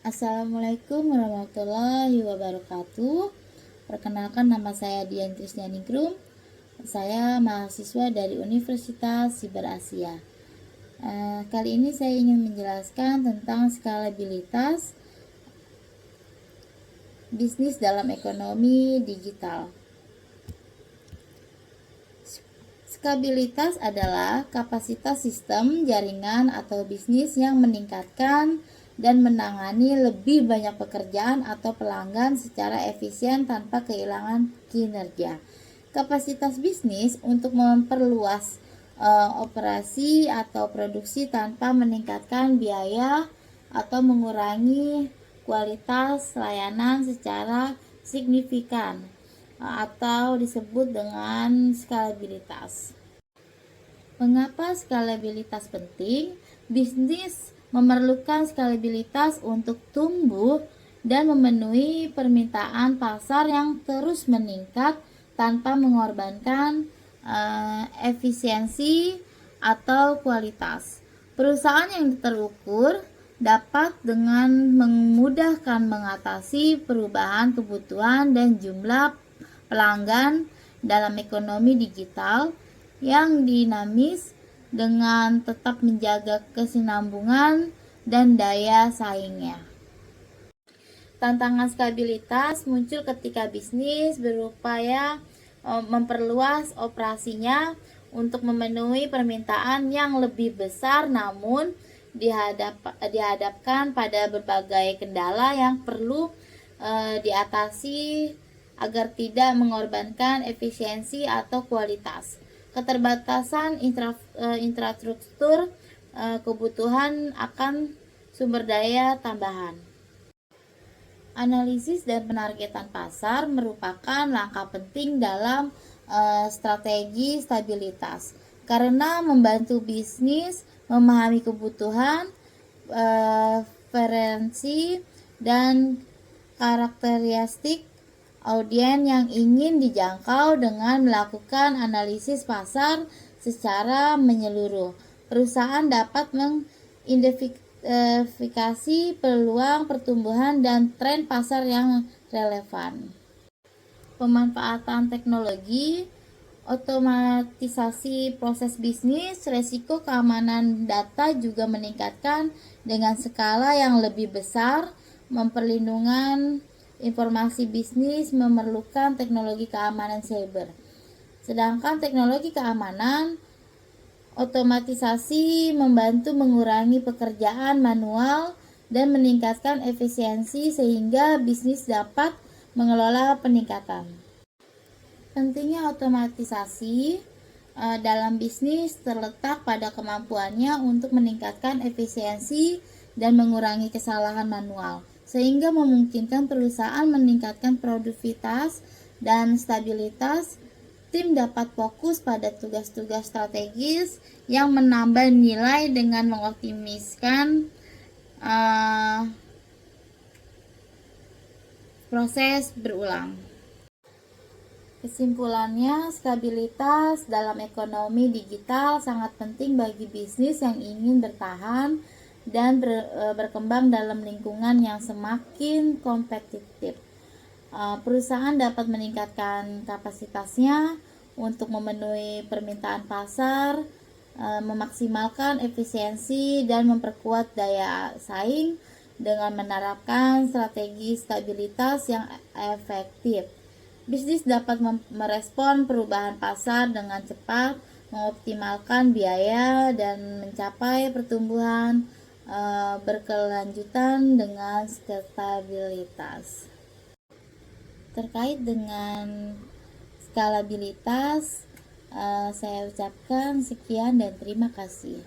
Assalamualaikum warahmatullahi wabarakatuh. Perkenalkan, nama saya Dian Krisnyaningrum. Saya mahasiswa dari Universitas Siber Asia. Kali ini saya ingin menjelaskan tentang skalabilitas bisnis dalam ekonomi digital. Skabilitas adalah kapasitas sistem, jaringan, atau bisnis yang meningkatkan dan menangani lebih banyak pekerjaan atau pelanggan secara efisien tanpa kehilangan kinerja. Kapasitas bisnis untuk memperluas operasi atau produksi tanpa meningkatkan biaya atau mengurangi kualitas layanan secara signifikan atau disebut dengan skalabilitas. Mengapa skalabilitas penting? Bisnis memerlukan skalabilitas untuk tumbuh dan memenuhi permintaan pasar yang terus meningkat tanpa mengorbankan efisiensi atau kualitas. Perusahaan yang terukur dapat dengan memudahkan mengatasi perubahan kebutuhan dan jumlah pelanggan dalam ekonomi digital yang dinamis dengan tetap menjaga kesinambungan dan daya saingnya. Tantangan stabilitas muncul ketika bisnis berupaya memperluas operasinya untuk memenuhi permintaan yang lebih besar, namun dihadapkan pada berbagai kendala yang perlu diatasi agar tidak mengorbankan efisiensi atau kualitas. Keterbatasan infrastruktur, kebutuhan akan sumber daya tambahan. Analisis dan penargetan pasar merupakan langkah penting dalam strategi stabilitas karena membantu bisnis memahami kebutuhan, preferensi, dan karakteristik audiens yang ingin dijangkau dengan melakukan analisis pasar secara menyeluruh. Perusahaan dapat mengidentifikasi peluang pertumbuhan dan tren pasar yang relevan. Pemanfaatan teknologi, otomatisasi proses bisnis, resiko keamanan data juga meningkatkan dengan skala yang lebih besar. Memperlindungan informasi bisnis memerlukan teknologi keamanan cyber. Sedangkan teknologi keamanan otomatisasi membantu mengurangi pekerjaan manual dan meningkatkan efisiensi sehingga bisnis dapat mengelola peningkatan. Pentingnya otomatisasi dalam bisnis terletak pada kemampuannya untuk meningkatkan efisiensi dan mengurangi kesalahan manual, sehingga memungkinkan perusahaan meningkatkan produktivitas dan stabilitas. Tim dapat fokus pada tugas-tugas strategis yang menambah nilai dengan mengoptimiskan proses berulang. Kesimpulannya, stabilitas dalam ekonomi digital sangat penting bagi bisnis yang ingin bertahan dan berkembang dalam lingkungan yang semakin kompetitif. Perusahaan dapat meningkatkan kapasitasnya untuk memenuhi permintaan pasar, memaksimalkan efisiensi dan memperkuat daya saing dengan menerapkan strategi stabilitas yang efektif. Bisnis dapat merespon perubahan pasar dengan cepat, mengoptimalkan biaya, dan mencapai pertumbuhan berkelanjutan dengan stabilitas. Terkait dengan skalabilitas, saya ucapkan sekian dan terima kasih.